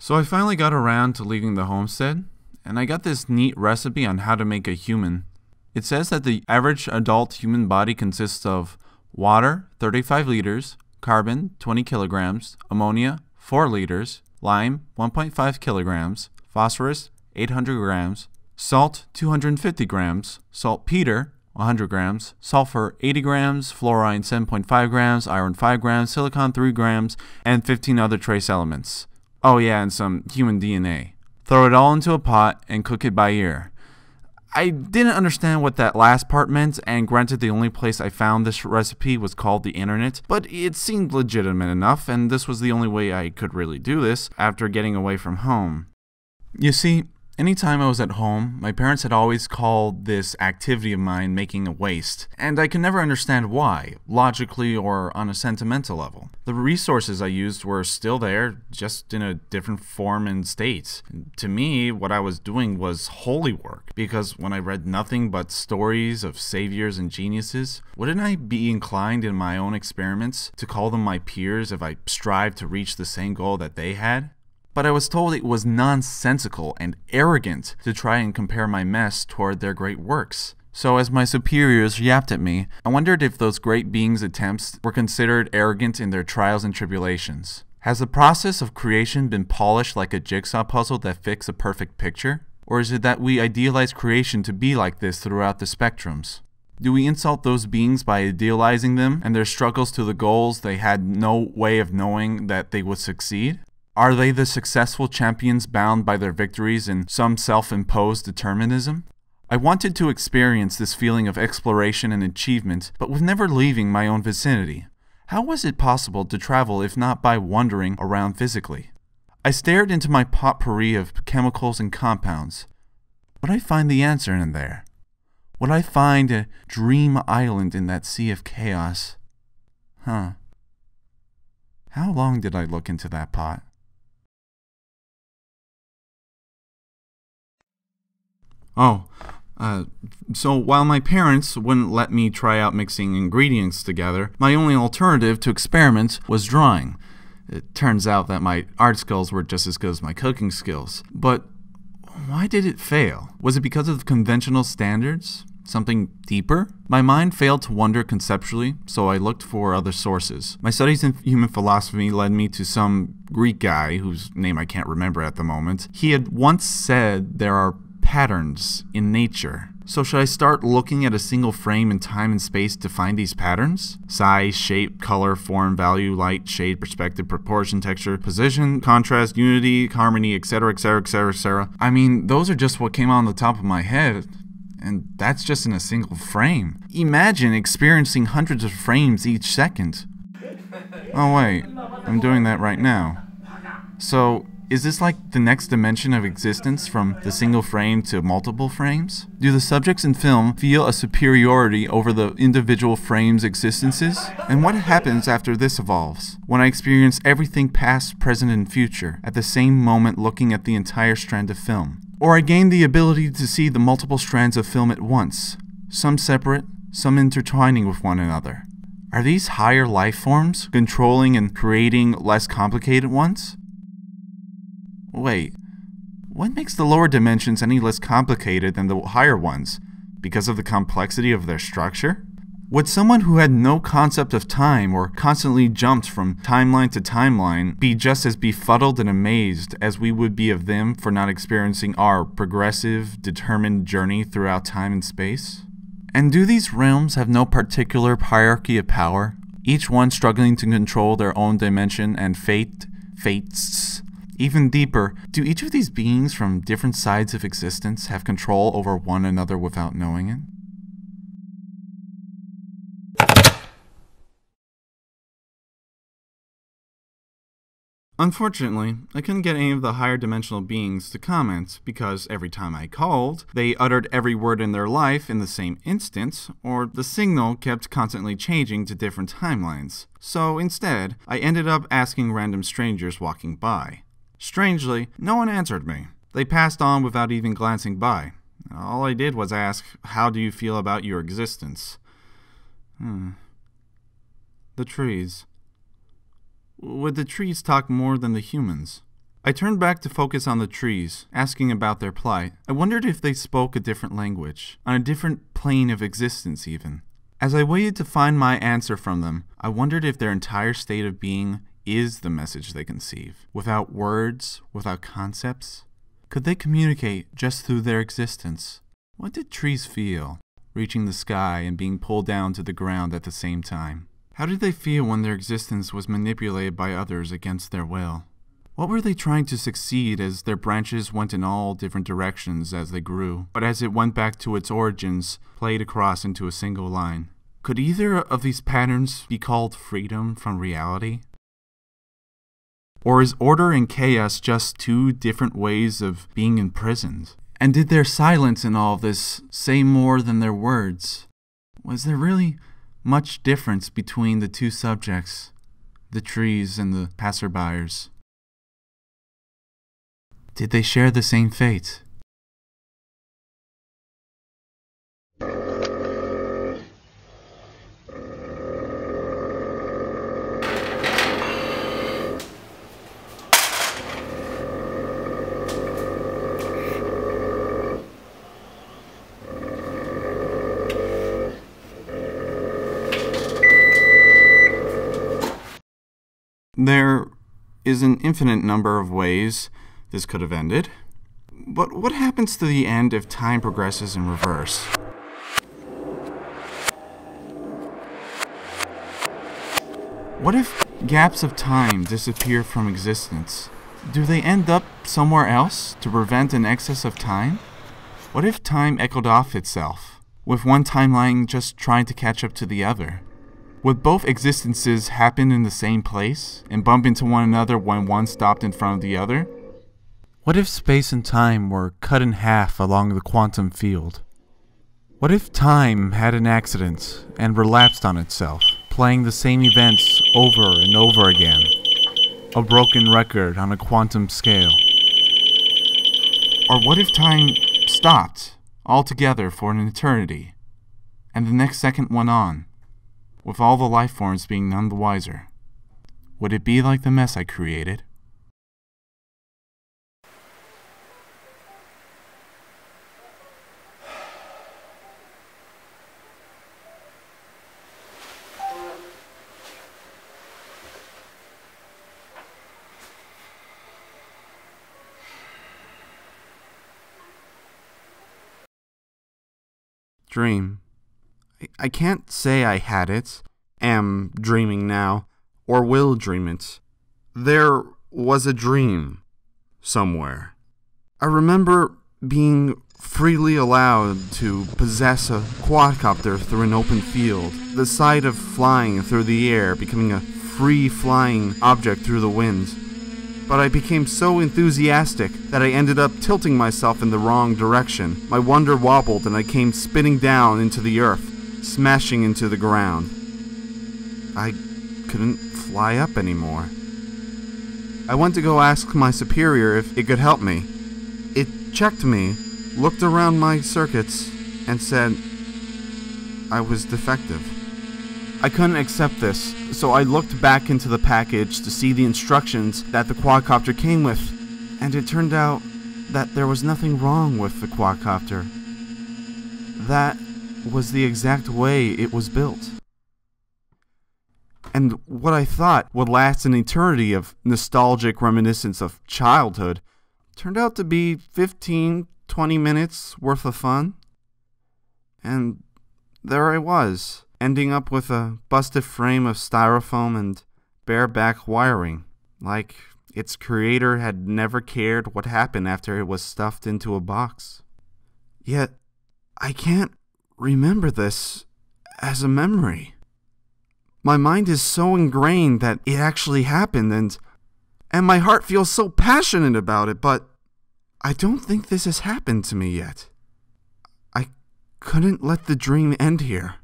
So I finally got around to leaving the homestead, and I got this neat recipe on how to make a human. It says that the average adult human body consists of water, 35 liters, carbon, 20 kilograms, ammonia, 4 liters, lime, 1.5 kilograms, phosphorus, 800 grams, salt, 250 grams, saltpeter, 100 grams, sulfur, 80 grams, fluorine, 7.5 grams, iron, 5 grams, silicon, 3 grams, and 15 other trace elements. Oh yeah, and some human DNA. Throw it all into a pot and cook it by ear. I didn't understand what that last part meant, and granted the only place I found this recipe was called the internet, but it seemed legitimate enough, and this was the only way I could really do this after getting away from home. You see, anytime I was at home, my parents had always called this activity of mine making a waste, and I could never understand why, logically or on a sentimental level. The resources I used were still there, just in a different form and state. To me, what I was doing was holy work, because when I read nothing but stories of saviors and geniuses, wouldn't I be inclined in my own experiments to call them my peers if I strived to reach the same goal that they had? But I was told it was nonsensical and arrogant to try and compare my mess toward their great works. So as my superiors yapped at me, I wondered if those great beings' attempts were considered arrogant in their trials and tribulations. Has the process of creation been polished like a jigsaw puzzle that fixes a perfect picture? Or is it that we idealize creation to be like this throughout the spectrums? Do we insult those beings by idealizing them and their struggles to the goals they had no way of knowing that they would succeed? Are they the successful champions bound by their victories in some self-imposed determinism? I wanted to experience this feeling of exploration and achievement, but with never leaving my own vicinity. How was it possible to travel if not by wandering around physically? I stared into my potpourri of chemicals and compounds. Would I find the answer in there? Would I find a dream island in that sea of chaos? How long did I look into that pot? So while my parents wouldn't let me try out mixing ingredients together, my only alternative to experiment was drawing. It turns out that my art skills were just as good as my cooking skills. But why did it fail? Was it because of conventional standards? Something deeper? My mind failed to wonder conceptually, so I looked for other sources. My studies in human philosophy led me to some Greek guy, whose name I can't remember at the moment. He had once said there are patterns in nature. So should I start looking at a single frame in time and space to find these patterns? Size, shape, color, form, value, light, shade, perspective, proportion, texture, position, contrast, unity, harmony, etc., etc., etc., etc. I mean, those are just what came on the top of my head. And that's just in a single frame. Imagine experiencing hundreds of frames each second. Oh wait, I'm doing that right now. So, is this like the next dimension of existence from the single frame to multiple frames? Do the subjects in film feel a superiority over the individual frames' existences? And what happens after this evolves? When I experience everything past, present, and future at the same moment looking at the entire strand of film? Or I gain the ability to see the multiple strands of film at once, some separate, some intertwining with one another. Are these higher life forms controlling and creating less complicated ones? Wait, what makes the lower dimensions any less complicated than the higher ones? Because of the complexity of their structure? Would someone who had no concept of time or constantly jumped from timeline to timeline be just as befuddled and amazed as we would be of them for not experiencing our progressive, determined journey throughout time and space? And do these realms have no particular hierarchy of power, each one struggling to control their own dimension and fates? Even deeper, do each of these beings from different sides of existence have control over one another without knowing it? Unfortunately, I couldn't get any of the higher dimensional beings to comment because every time I called, they uttered every word in their life in the same instant, or the signal kept constantly changing to different timelines. So instead, I ended up asking random strangers walking by. Strangely, no one answered me. They passed on without even glancing by. All I did was ask, "How do you feel about your existence?" The trees. Would the trees talk more than the humans? I turned back to focus on the trees, asking about their plight. I wondered if they spoke a different language, on a different plane of existence even. As I waited to find my answer from them, I wondered if their entire state of being is the message they conceive, without words, without concepts. Could they communicate just through their existence? What did trees feel, reaching the sky and being pulled down to the ground at the same time? How did they feel when their existence was manipulated by others against their will? What were they trying to succeed as their branches went in all different directions as they grew, but as it went back to its origins, played across into a single line? Could either of these patterns be called freedom from reality? Or is order and chaos just two different ways of being imprisoned? And did their silence in all this say more than their words? Was there really much difference between the two subjects, the trees and the passerbyers? Did they share the same fate? There is an infinite number of ways this could have ended. But what happens to the end if time progresses in reverse? What if gaps of time disappear from existence? Do they end up somewhere else to prevent an excess of time? What if time echoed off itself, with one timeline just trying to catch up to the other? Would both existences happen in the same place and bump into one another when one stopped in front of the other? What if space and time were cut in half along the quantum field? What if time had an accident and relapsed on itself, playing the same events over and over again? A broken record on a quantum scale. Or what if time stopped altogether for an eternity, and the next second went on, with all the life forms being none the wiser? Would it be like the mess I created? Dream. I can't say I had it, am dreaming now, or will dream it. There was a dream somewhere. I remember being freely allowed to possess a quadcopter through an open field, the sight of flying through the air becoming a free-flying object through the wind. But I became so enthusiastic that I ended up tilting myself in the wrong direction. My wonder wobbled and I came spinning down into the earth, smashing into the ground. I couldn't fly up anymore. I went to go ask my superior if it could help me. It checked me, looked around my circuits, and said I was defective. I couldn't accept this, so I looked back into the package to see the instructions that the quadcopter came with, and it turned out that there was nothing wrong with the quadcopter. That was the exact way it was built. And what I thought would last an eternity of nostalgic reminiscence of childhood turned out to be 15-20 minutes worth of fun. And there I was, ending up with a busted frame of styrofoam and bareback wiring, like its creator had never cared what happened after it was stuffed into a box. Yet, I can't remember this as a memory. My mind is so ingrained that it actually happened, and my heart feels so passionate about it, but I don't think this has happened to me yet. I couldn't let the dream end here.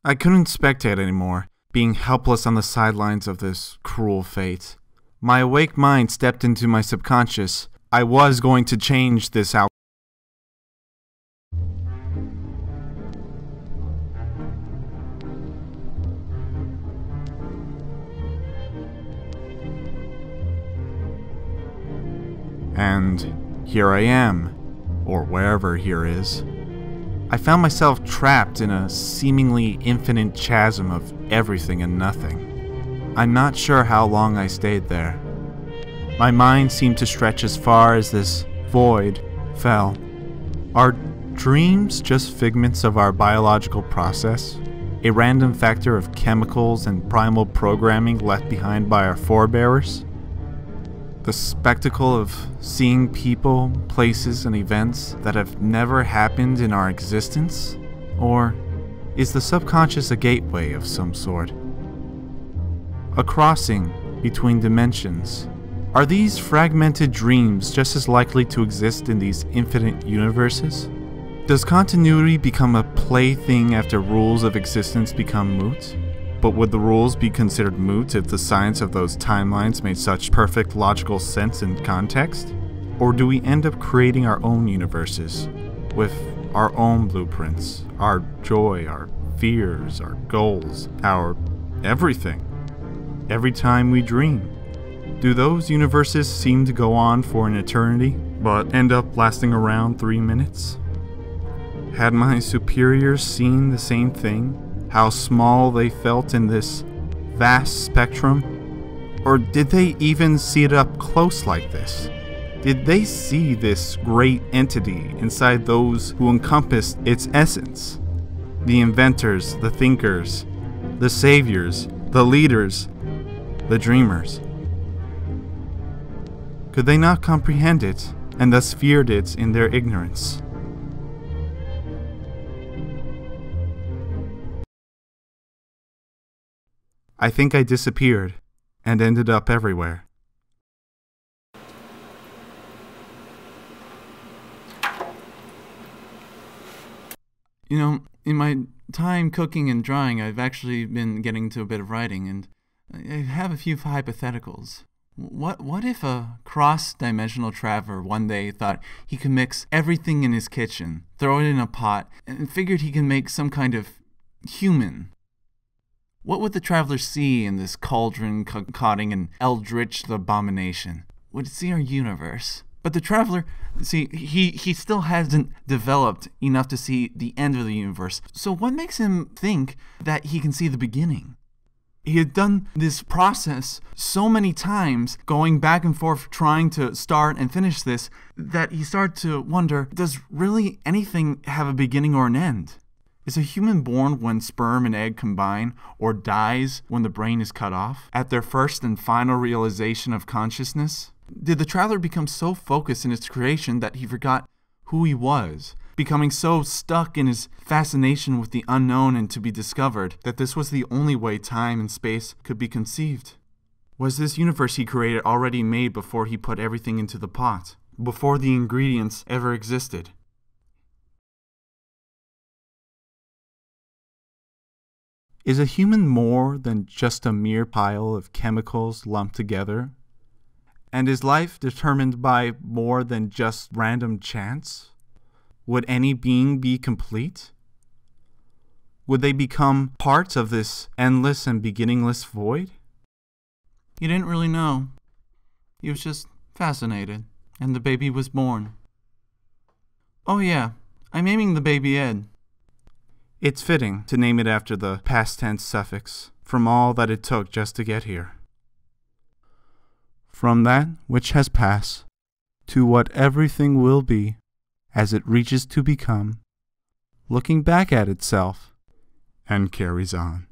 I couldn't spectate anymore, being helpless on the sidelines of this cruel fate. My awake mind stepped into my subconscious. I was going to change this outcome. And here I am, or wherever here is. I found myself trapped in a seemingly infinite chasm of everything and nothing. I'm not sure how long I stayed there. My mind seemed to stretch as far as this void fell. Are dreams just figments of our biological process? A random factor of chemicals and primal programming left behind by our forebears? The spectacle of seeing people, places, and events that have never happened in our existence? Or is the subconscious a gateway of some sort? A crossing between dimensions? Are these fragmented dreams just as likely to exist in these infinite universes? Does continuity become a plaything after rules of existence become moot? But would the rules be considered moot if the science of those timelines made such perfect logical sense in context? Or do we end up creating our own universes, with our own blueprints, our joy, our fears, our goals, our everything? Every time we dream, do those universes seem to go on for an eternity, but end up lasting around 3 minutes? Had my superiors seen the same thing? How small they felt in this vast spectrum? Or did they even see it up close like this? Did they see this great entity inside those who encompassed its essence? The inventors, the thinkers, the saviors, the leaders, the dreamers. Could they not comprehend it, and thus feared it in their ignorance? I think I disappeared and ended up everywhere. You know, in my time cooking and drawing, I've actually been getting to a bit of writing, and I have a few hypotheticals. What if a cross-dimensional traveler one day thought he could mix everything in his kitchen, throw it in a pot, and figured he can make some kind of human? What would the traveler see in this cauldron concocting an eldritch abomination? Would it see our universe? But the traveler, see, he still hasn't developed enough to see the end of the universe. So what makes him think that he can see the beginning? He had done this process so many times, going back and forth trying to start and finish this, that he started to wonder, does really anything have a beginning or an end? Is a human born when sperm and egg combine, or dies when the brain is cut off, at their first and final realization of consciousness? Did the traveler become so focused in its creation that he forgot who he was, becoming so stuck in his fascination with the unknown and to be discovered that this was the only way time and space could be conceived? Was this universe he created already made before he put everything into the pot, before the ingredients ever existed? Is a human more than just a mere pile of chemicals lumped together? And is life determined by more than just random chance? Would any being be complete? Would they become parts of this endless and beginningless void? He didn't really know. He was just fascinated, and the baby was born. Oh yeah, I'm naming the baby Ed. It's fitting to name it after the past tense suffix, from all that it took just to get here. From that which has passed, to what everything will be, as it reaches to become, looking back at itself, and carries on.